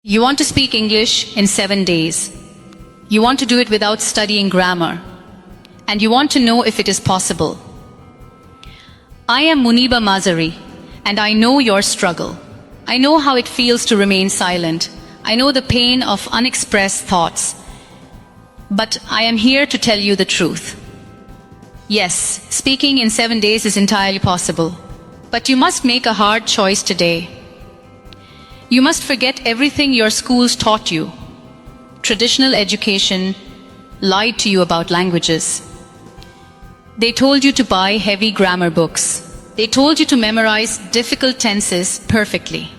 You want to speak English in 7 days. You want to do it without studying grammar. And you want to know if it is possible. I am Muniba Mazari, and I know your struggle. I know how it feels to remain silent. I know the pain of unexpressed thoughts. But I am here to tell you the truth. Yes, speaking in 7 days is entirely possible. But you must make a hard choice today. You must forget everything your schools taught you. Traditional education lied to you about languages. They told you to buy heavy grammar books. They told you to memorize difficult tenses perfectly.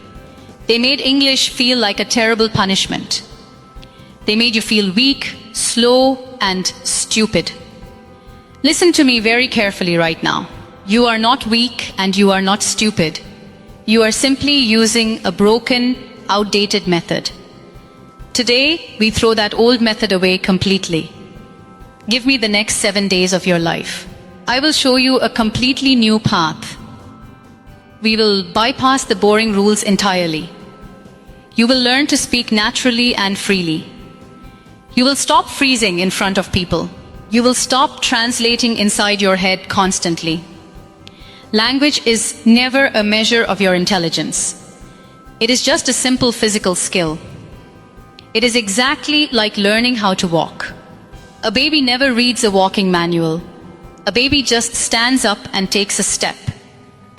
They made English feel like a terrible punishment. They made you feel weak, slow, and stupid. Listen to me very carefully right now. You are not weak and you are not stupid. You are simply using a broken, outdated method. Today, we throw that old method away completely. Give me the next 7 days of your life. I will show you a completely new path. We will bypass the boring rules entirely. You will learn to speak naturally and freely. You will stop freezing in front of people. You will stop translating inside your head constantly. Language is never a measure of your intelligence. It is just a simple physical skill. It is exactly like learning how to walk. A baby never reads a walking manual. A baby just stands up and takes a step.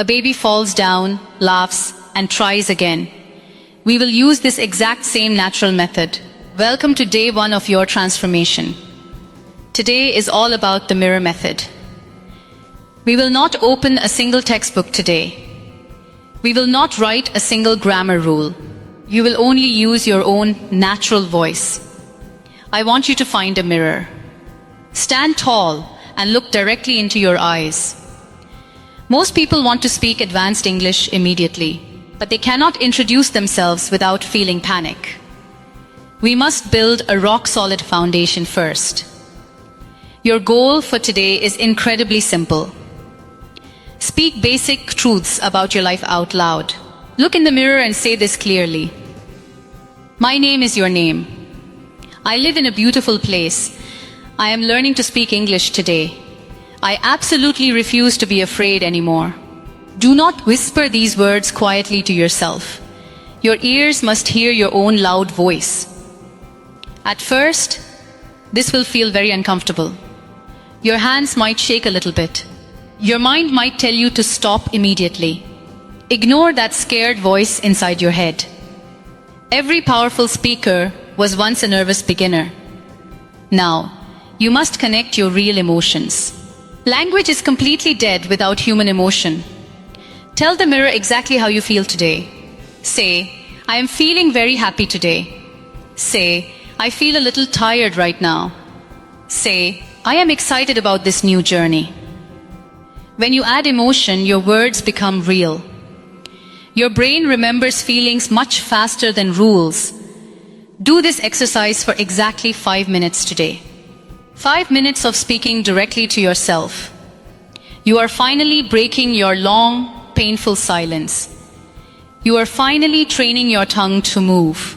A baby falls down, laughs, and tries again. We will use this exact same natural method. Welcome to day 1 of your transformation. Today is all about the mirror method. We will not open a single textbook today. We will not write a single grammar rule. You will only use your own natural voice. I want you to find a mirror. Stand tall and look directly into your eyes. Most people want to speak advanced English immediately, but they cannot introduce themselves without feeling panic. We must build a rock-solid foundation first. Your goal for today is incredibly simple. Speak basic truths about your life out loud. Look in the mirror and say this clearly. My name is your name. I live in a beautiful place. I am learning to speak English today. I absolutely refuse to be afraid anymore. Do not whisper these words quietly to yourself. Your ears must hear your own loud voice. At first, this will feel very uncomfortable. Your hands might shake a little bit. Your mind might tell you to stop immediately. Ignore that scared voice inside your head. Every powerful speaker was once a nervous beginner. Now, you must connect your real emotions. Language is completely dead without human emotion. Tell the mirror exactly how you feel today. Say, I am feeling very happy today. Say, I feel a little tired right now. Say, I am excited about this new journey. When you add emotion, your words become real. Your brain remembers feelings much faster than rules. Do this exercise for exactly 5 minutes today. 5 minutes of speaking directly to yourself. You are finally breaking your long, painful silence. You are finally training your tongue to move.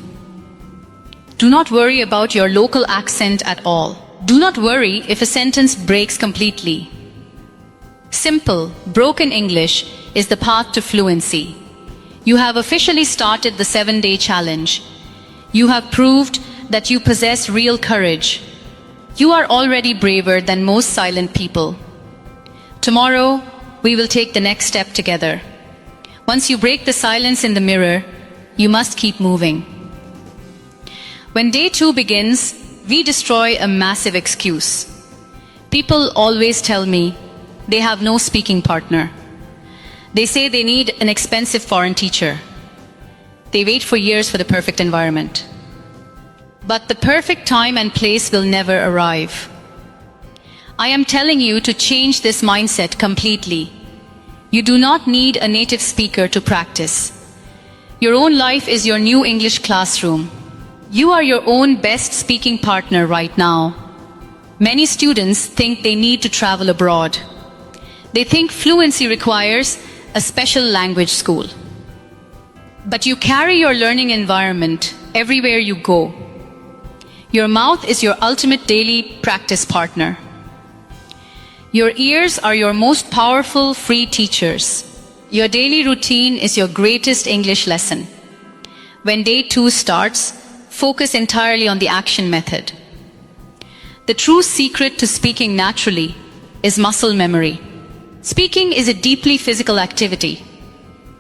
Do not worry about your local accent at all. Do not worry if a sentence breaks completely. Simple, broken English is the path to fluency. You have officially started the 7-day challenge. You have proved that you possess real courage. You are already braver than most silent people. Tomorrow, we will take the next step together. Once you break the silence in the mirror, you must keep moving. When day 2 begins, we destroy a massive excuse. People always tell me they have no speaking partner. They say they need an expensive foreign teacher. They wait for years for the perfect environment. But the perfect time and place will never arrive. I am telling you to change this mindset completely. You do not need a native speaker to practice. Your own life is your new English classroom. You are your own best speaking partner right now. Many students think they need to travel abroad. They think fluency requires a special language school. But you carry your learning environment everywhere you go. Your mouth is your ultimate daily practice partner. Your ears are your most powerful free teachers. Your daily routine is your greatest English lesson. When day 2 starts, focus entirely on the action method. The true secret to speaking naturally is muscle memory. Speaking is a deeply physical activity,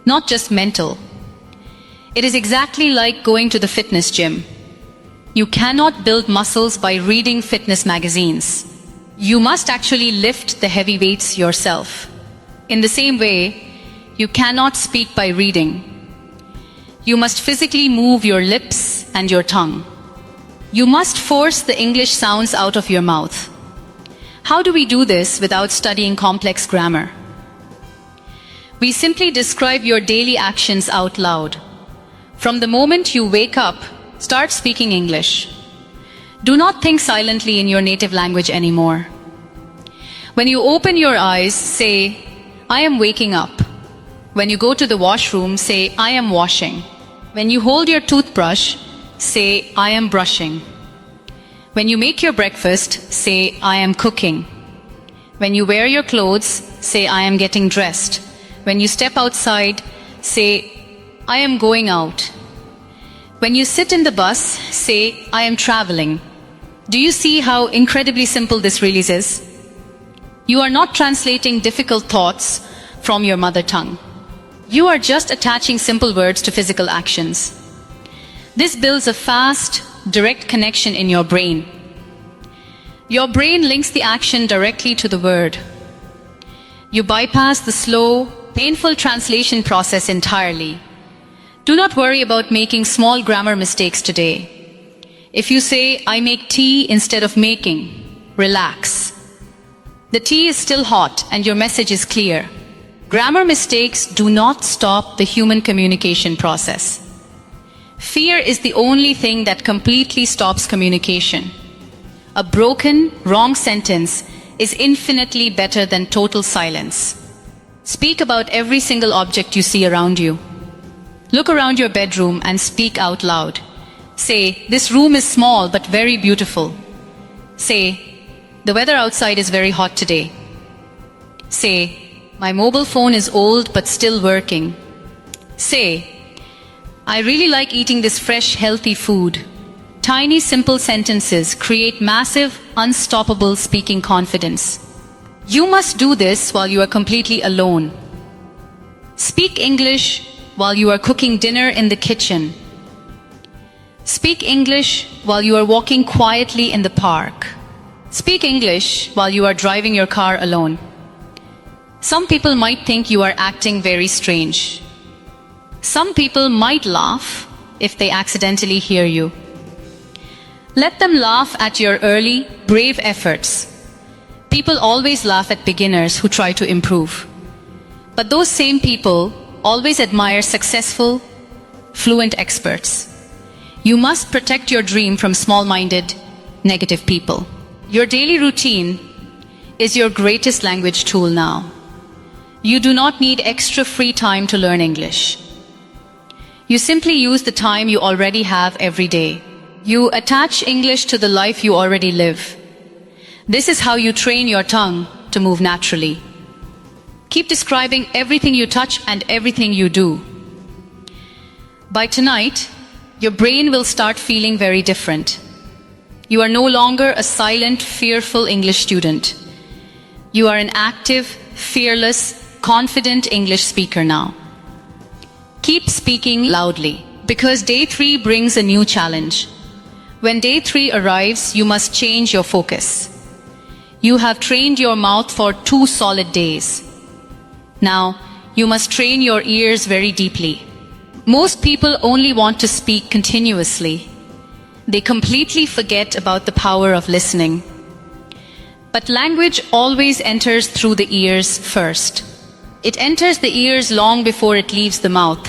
not just mental. It is exactly like going to the fitness gym. You cannot build muscles by reading fitness magazines. You must actually lift the heavy weights yourself. In the same way, you cannot speak by reading. You must physically move your lips and your tongue. You must force the English sounds out of your mouth. How do we do this without studying complex grammar? We simply describe your daily actions out loud. From the moment you wake up, start speaking English. Do not think silently in your native language anymore. When you open your eyes, say, I am waking up. When you go to the washroom, say, I am washing. When you hold your toothbrush, say, I am brushing. When you make your breakfast, say, I am cooking. When you wear your clothes, say, I am getting dressed. When you step outside, say, I am going out. When you sit in the bus, say, I am traveling. Do you see how incredibly simple this really is? You are not translating difficult thoughts from your mother tongue. You are just attaching simple words to physical actions. This builds a fast, direct connection in your brain. Your brain links the action directly to the word. You bypass the slow, painful translation process entirely. Do not worry about making small grammar mistakes today. If you say, I make tea instead of making, relax. The tea is still hot and your message is clear. Grammar mistakes do not stop the human communication process. Fear is the only thing that completely stops communication. A broken, wrong sentence is infinitely better than total silence. Speak about every single object you see around you. Look around your bedroom and speak out loud. Say, this room is small but very beautiful. Say, the weather outside is very hot today. Say, my mobile phone is old but still working. Say, I really like eating this fresh, healthy food. Tiny, simple sentences create massive, unstoppable speaking confidence. You must do this while you are completely alone. Speak English while you are cooking dinner in the kitchen. Speak English while you are walking quietly in the park. Speak English while you are driving your car alone. Some people might think you are acting very strange. Some people might laugh if they accidentally hear you. Let them laugh at your early, brave efforts. People always laugh at beginners who try to improve. But those same people always admire successful, fluent experts. You must protect your dream from small-minded, negative people. Your daily routine is your greatest language tool now. You do not need extra free time to learn English. You simply use the time you already have every day. You attach English to the life you already live. This is how you train your tongue to move naturally. Keep describing everything you touch and everything you do. By tonight, your brain will start feeling very different. You are no longer a silent, fearful English student. You are an active, fearless, confident English speaker now. Keep speaking loudly, because day 3 brings a new challenge. When day 3 arrives, you must change your focus. You have trained your mouth for 2 solid days. Now, you must train your ears very deeply. Most people only want to speak continuously. They completely forget about the power of listening. But language always enters through the ears first. It enters the ears long before it leaves the mouth.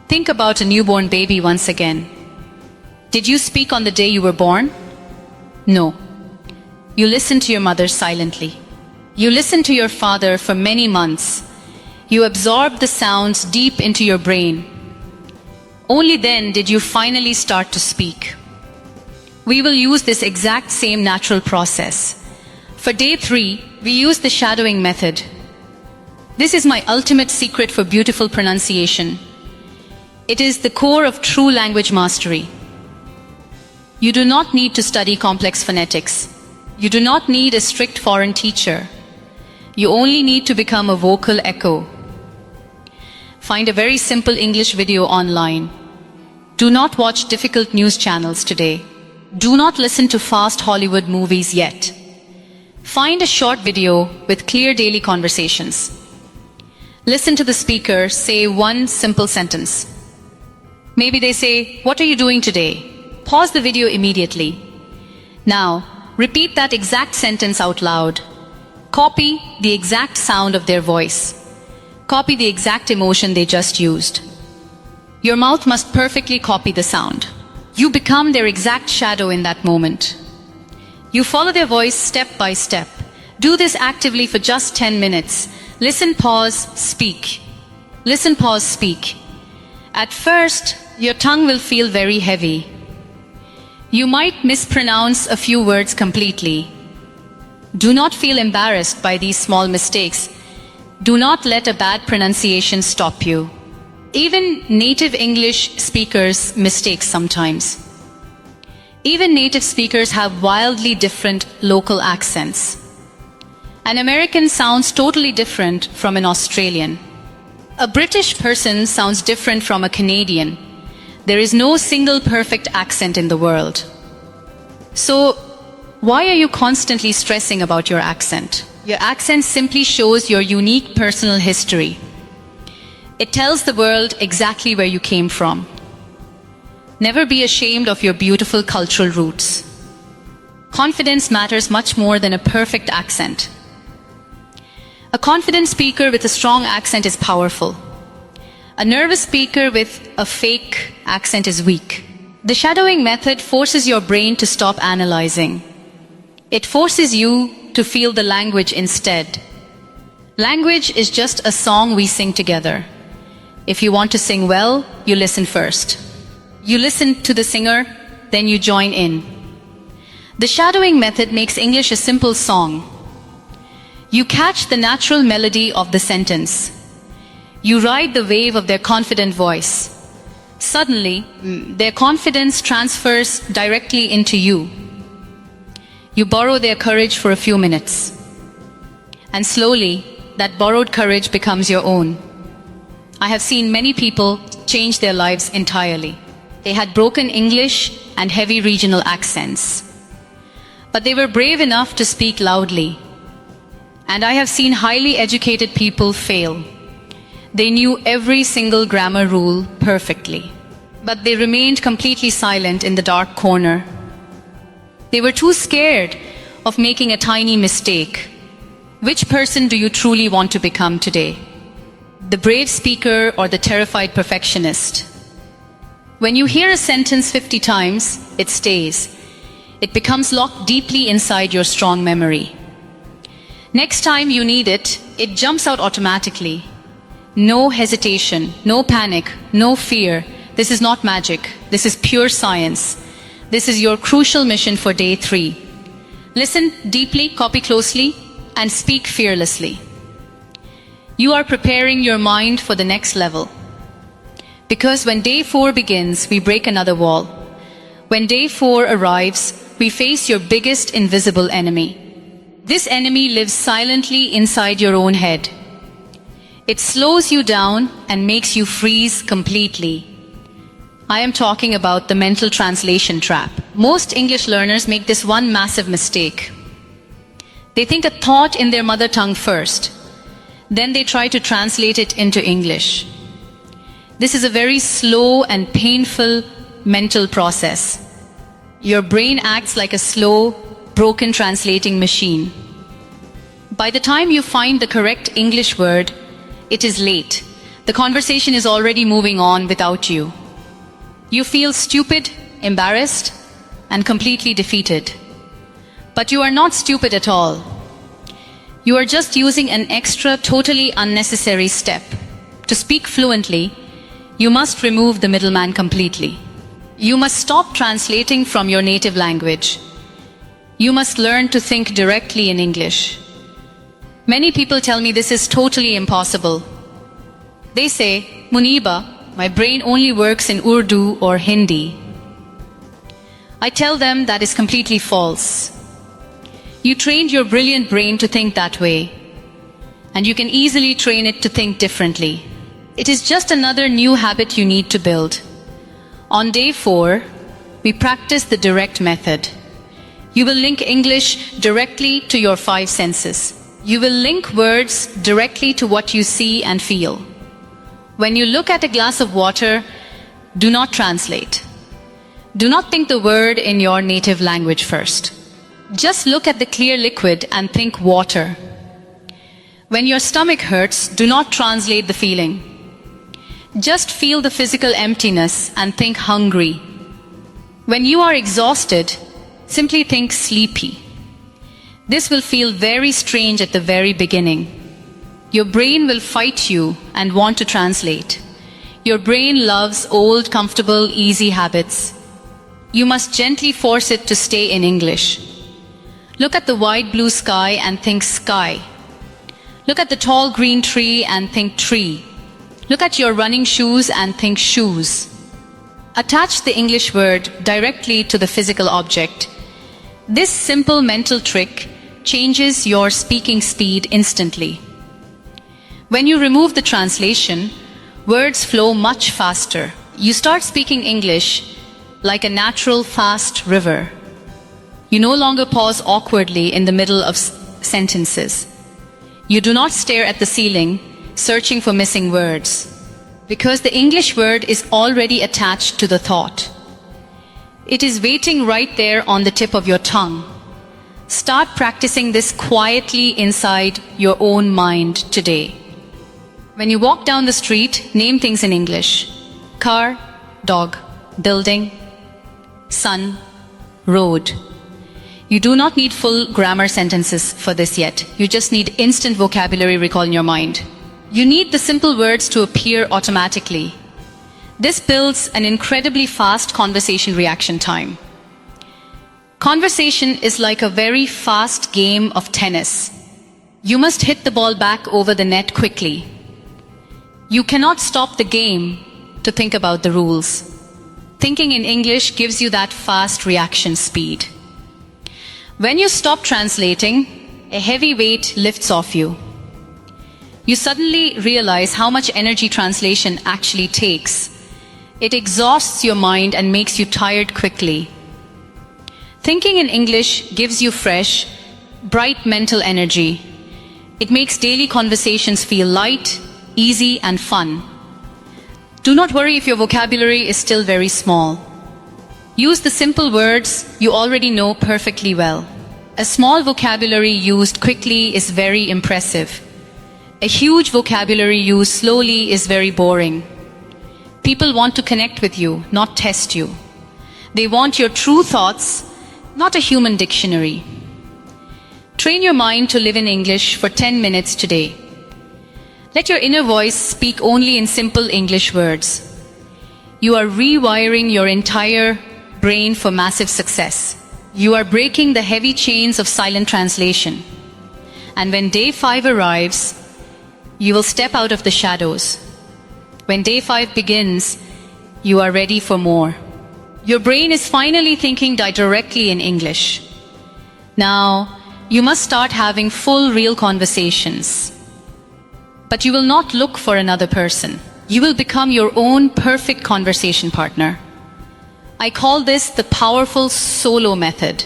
Think about a newborn baby once again. Did you speak on the day you were born? No. You listened to your mother silently. You listened to your father for many months. You absorbed the sounds deep into your brain. Only then did you finally start to speak. We will use this exact same natural process. For day 3, we use the shadowing method. This is my ultimate secret for beautiful pronunciation. It is the core of true language mastery. You do not need to study complex phonetics. You do not need a strict foreign teacher. You only need to become a vocal echo. Find a very simple English video online. Do not watch difficult news channels today. Do not listen to fast Hollywood movies yet. Find a short video with clear daily conversations. Listen to the speaker say one simple sentence. Maybe they say, "What are you doing today?" Pause the video immediately. Now, repeat that exact sentence out loud. Copy the exact sound of their voice. Copy the exact emotion they just used. Your mouth must perfectly copy the sound. You become their exact shadow in that moment. You follow their voice step by step. Do this actively for just 10 minutes. Listen, pause, speak. Listen, pause, speak. At first, your tongue will feel very heavy. You might mispronounce a few words completely. Do not feel embarrassed by these small mistakes. Do not let a bad pronunciation stop you. Even native English speakers mistake sometimes. Even native speakers have wildly different local accents. An American sounds totally different from an Australian. A British person sounds different from a Canadian. There is no single perfect accent in the world. So, why are you constantly stressing about your accent? Your accent simply shows your unique personal history. It tells the world exactly where you came from. Never be ashamed of your beautiful cultural roots. Confidence matters much more than a perfect accent. A confident speaker with a strong accent is powerful. A nervous speaker with a fake accent is weak. The shadowing method forces your brain to stop analyzing. It forces you to feel the language instead. Language is just a song we sing together. If you want to sing well, you listen first. You listen to the singer, then you join in. The shadowing method makes English a simple song. You catch the natural melody of the sentence. You ride the wave of their confident voice. Suddenly, their confidence transfers directly into you. You borrow their courage for a few minutes. And slowly, that borrowed courage becomes your own. I have seen many people change their lives entirely. They had broken English and heavy regional accents. But they were brave enough to speak loudly. And I have seen highly educated people fail. They knew every single grammar rule perfectly. But they remained completely silent in the dark corner. They were too scared of making a tiny mistake. Which person do you truly want to become today? The brave speaker or the terrified perfectionist? When you hear a sentence 50 times, it stays. It becomes locked deeply inside your strong memory. Next time you need it, it jumps out automatically. No hesitation, no panic, no fear. This is not magic. This is pure science. This is your crucial mission for day 3. Listen deeply, copy closely, and speak fearlessly. You are preparing your mind for the next level. Because when day 4 begins, we break another wall. When day 4 arrives, we face your biggest invisible enemy. This enemy lives silently inside your own head. It slows you down and makes you freeze completely. I am talking about the mental translation trap. Most English learners make this one massive mistake. They think a thought in their mother tongue first. Then they try to translate it into English. This is a very slow and painful mental process. Your brain acts like a slow, broken translating machine. By the time you find the correct English word, it is late. The conversation is already moving on without you. You feel stupid, embarrassed, and completely defeated. But you are not stupid at all. You are just using an extra, totally unnecessary step. To speak fluently, You must remove the middleman completely. You must stop translating from your native language. You must learn to think directly in English. Many people tell me this is totally impossible. They say, Muniba, my brain only works in Urdu or Hindi. I tell them that is completely false. You trained your brilliant brain to think that way, and you can easily train it to think differently. It is just another new habit you need to build. On day 4, we practice the direct method. You will link English directly to your 5 senses. You will link words directly to what you see and feel. When you look at a glass of water, do not translate. Do not think the word in your native language first. Just look at the clear liquid and think water. When your stomach hurts, do not translate the feeling. Just feel the physical emptiness and think hungry. When you are exhausted, simply think sleepy. This will feel very strange at the very beginning. Your brain will fight you and want to translate. Your brain loves old, comfortable, easy habits. You must gently force it to stay in English. Look at the wide blue sky and think sky. Look at the tall green tree and think tree. Look at your running shoes and think shoes. Attach the English word directly to the physical object. This simple mental trick changes your speaking speed instantly. When you remove the translation, words flow much faster. You start speaking English like a natural, fast river. You no longer pause awkwardly in the middle of sentences. You do not stare at the ceiling, searching for missing words, because the English word is already attached to the thought. It is waiting right there on the tip of your tongue. Start practicing this quietly inside your own mind today. When you walk down the street, name things in English. Car, dog, building, sun, road. You do not need full grammar sentences for this yet. You just need instant vocabulary recall in your mind. You need the simple words to appear automatically. This builds an incredibly fast conversation reaction time. Conversation is like a very fast game of tennis. You must hit the ball back over the net quickly. You cannot stop the game to think about the rules. Thinking in English gives you that fast reaction speed. When you stop translating, a heavy weight lifts off you. You suddenly realize how much energy translation actually takes. It exhausts your mind and makes you tired quickly. Thinking in English gives you fresh, bright mental energy. It makes daily conversations feel light, easy and fun. Do not worry if your vocabulary is still very small. Use the simple words you already know perfectly well. A small vocabulary used quickly is very impressive. A huge vocabulary used slowly is very boring. People want to connect with you, not test you. They want your true thoughts, not a human dictionary. Train your mind to live in English for 10 minutes today. Let your inner voice speak only in simple English words. You are rewiring your entire brain for massive success. You are breaking the heavy chains of silent translation. And when day 5 arrives, you will step out of the shadows. When day 5 begins, you are ready for more. Your brain is finally thinking directly in English. Now, you must start having full, real conversations. But you will not look for another person. You will become your own perfect conversation partner. I call this the powerful solo method.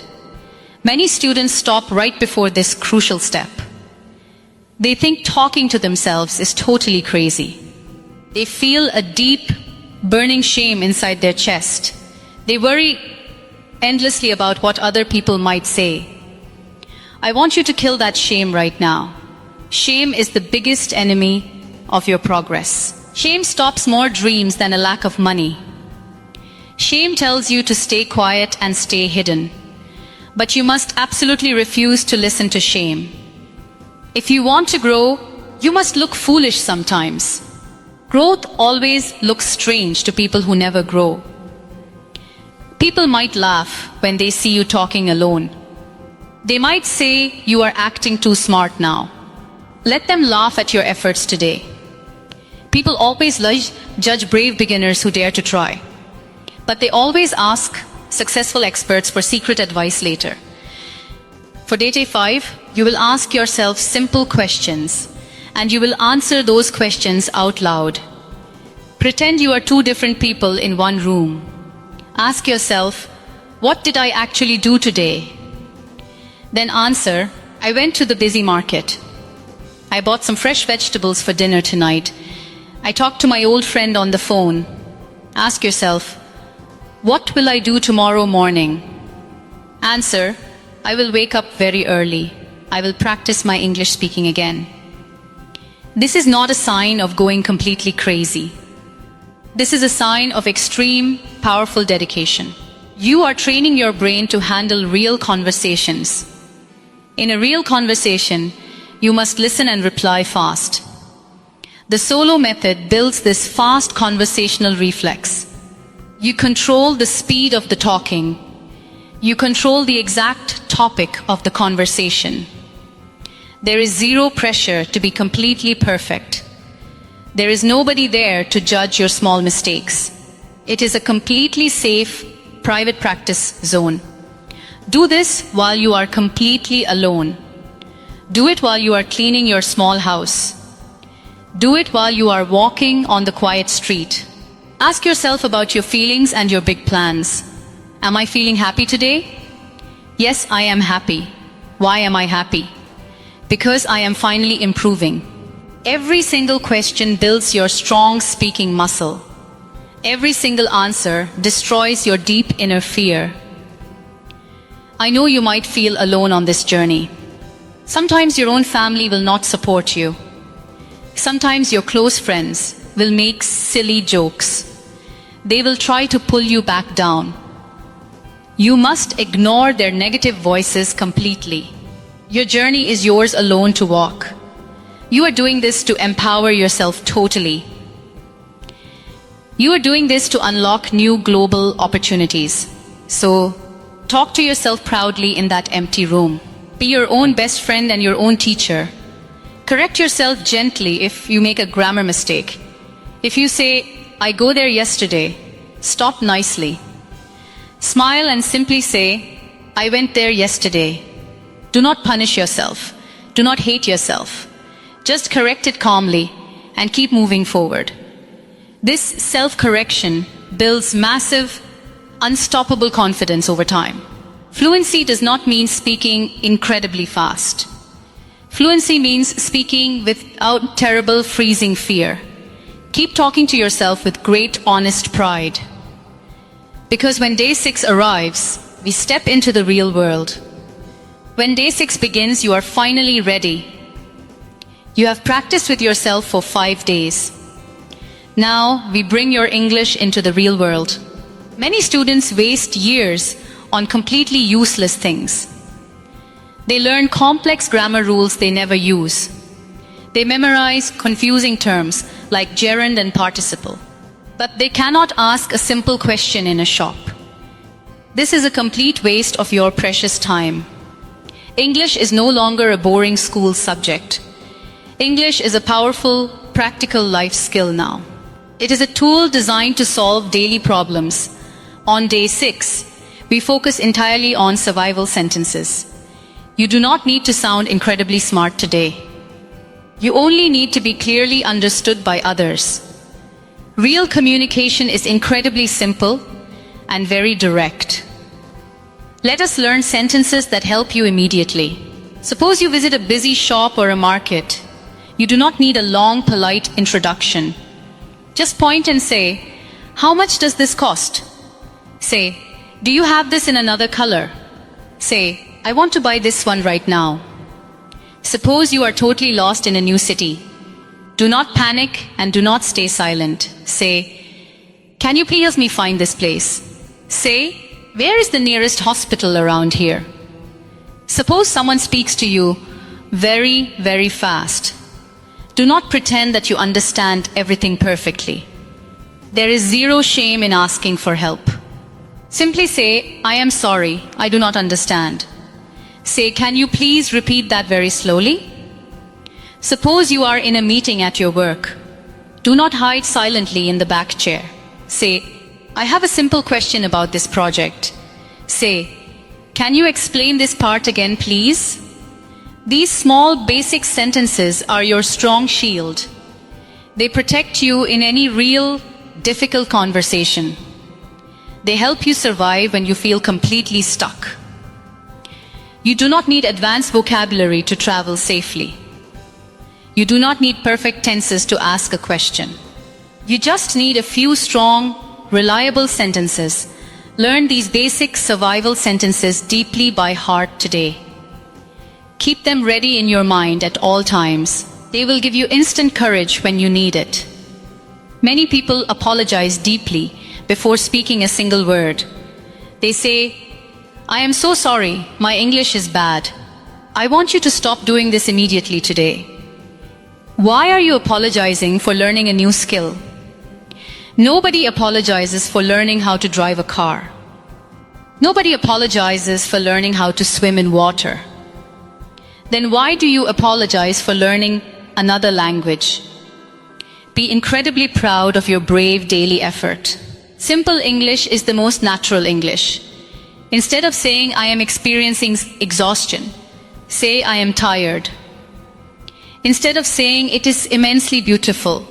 Many students stop right before this crucial step. They think talking to themselves is totally crazy. They feel a deep, burning shame inside their chest. They worry endlessly about what other people might say. I want you to kill that shame right now. Shame is the biggest enemy of your progress. Shame stops more dreams than a lack of money. Shame tells you to stay quiet and stay hidden. But you must absolutely refuse to listen to shame. If you want to grow, you must look foolish sometimes. Growth always looks strange to people who never grow. People might laugh when they see you talking alone. They might say you are acting too smart now. Let them laugh at your efforts today. People always judge brave beginners who dare to try. But they always ask successful experts for secret advice later. For day 5, you will ask yourself simple questions, and you will answer those questions out loud. Pretend you are two different people in one room. Ask yourself, what did I actually do today? Then answer, I went to the busy market. I bought some fresh vegetables for dinner tonight. I talked to my old friend on the phone. Ask yourself, what will I do tomorrow morning? Answer, I will wake up very early. I will practice my English speaking again. This is not a sign of going completely crazy. This is a sign of extreme, powerful dedication. You are training your brain to handle real conversations. In a real conversation, you must listen and reply fast. The solo method builds this fast conversational reflex. You control the speed of the talking. You control the exact topic of the conversation. There is zero pressure to be completely perfect. There is nobody there to judge your small mistakes. It is a completely safe, private practice zone. Do this while you are completely alone. Do it while you are cleaning your small house. Do it while you are walking on the quiet street. Ask yourself about your feelings and your big plans. Am I feeling happy today? Yes, I am happy. Why am I happy? Because I am finally improving. Every single question builds your strong speaking muscle. Every single answer destroys your deep inner fear. I know you might feel alone on this journey. Sometimes your own family will not support you. Sometimes your close friends will make silly jokes. They will try to pull you back down. You must ignore their negative voices completely. Your journey is yours alone to walk. You are doing this to empower yourself totally. You are doing this to unlock new global opportunities. So, talk to yourself proudly in that empty room. Be your own best friend and your own teacher. Correct yourself gently if you make a grammar mistake. If you say, I go there yesterday, stop nicely. Smile and simply say, I went there yesterday. Do not punish yourself. Do not hate yourself. Just correct it calmly and keep moving forward. This self-correction builds massive, unstoppable confidence over time. Fluency does not mean speaking incredibly fast. Fluency means speaking without terrible freezing fear. Keep talking to yourself with great honest pride. Because when day 6 arrives, we step into the real world. When day 6 begins, you are finally ready. You have practiced with yourself for 5 days. Now we bring your English into the real world. Many students waste years on completely useless things. They learn complex grammar rules they never use. They memorize confusing terms like gerund and participle. But they cannot ask a simple question in a shop. This is a complete waste of your precious time. English is no longer a boring school subject. English is a powerful, practical life skill now. It is a tool designed to solve daily problems. On day 6, we focus entirely on survival sentences. You do not need to sound incredibly smart today. You only need to be clearly understood by others. Real communication is incredibly simple and very direct. Let us learn sentences that help you immediately. Suppose you visit a busy shop or a market. You do not need a long, polite introduction. Just point and say, how much does this cost? Say, do you have this in another color? Say, I want to buy this one right now. Suppose you are totally lost in a new city. Do not panic and do not stay silent. Say, can you please help me find this place? Say, where is the nearest hospital around here? Suppose someone speaks to you very, very fast. Do not pretend that you understand everything perfectly. There is zero shame in asking for help. Simply say, I am sorry, I do not understand. Say, can you please repeat that very slowly? Suppose you are in a meeting at your work. Do not hide silently in the back chair. Say, I have a simple question about this project. Say, can you explain this part again, please? These small basic sentences are your strong shield. They protect you in any real, difficult conversation. They help you survive when you feel completely stuck. You do not need advanced vocabulary to travel safely. You do not need perfect tenses to ask a question. You just need a few strong, reliable sentences. Learn these basic survival sentences deeply by heart today. Keep them ready in your mind at all times. They will give you instant courage when you need it. Many people apologize deeply before speaking a single word. They say, I am so sorry, my English is bad. I want you to stop doing this immediately today. Why are you apologizing for learning a new skill? Nobody apologizes for learning how to drive a car. Nobody apologizes for learning how to swim in water. Then why do you apologize for learning another language? Be incredibly proud of your brave daily effort. Simple English is the most natural English. Instead of saying, I am experiencing exhaustion, say, I am tired. Instead of saying, it is immensely beautiful,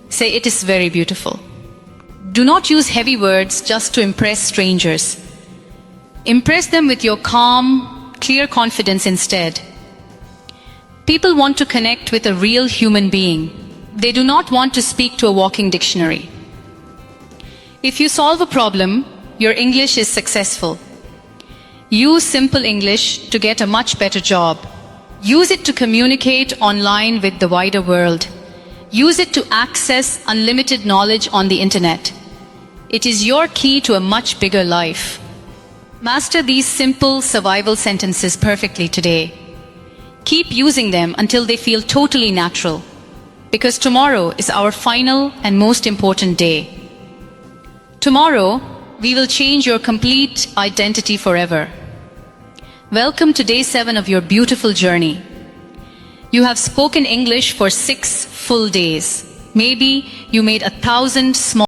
say, it is very beautiful. Do not use heavy words just to impress strangers. Impress them with your calm, clear confidence instead. People want to connect with a real human being. They do not want to speak to a walking dictionary. If you solve a problem, your English is successful. Use simple English to get a much better job. Use it to communicate online with the wider world. Use it to access unlimited knowledge on the internet. It is your key to a much bigger life. Master these simple survival sentences perfectly today. Keep using them until they feel totally natural, because tomorrow is our final and most important day. Tomorrow, we will change your complete identity forever. Welcome to day 7 of your beautiful journey. You have spoken English for 6 full days. Maybe you made 1,000 small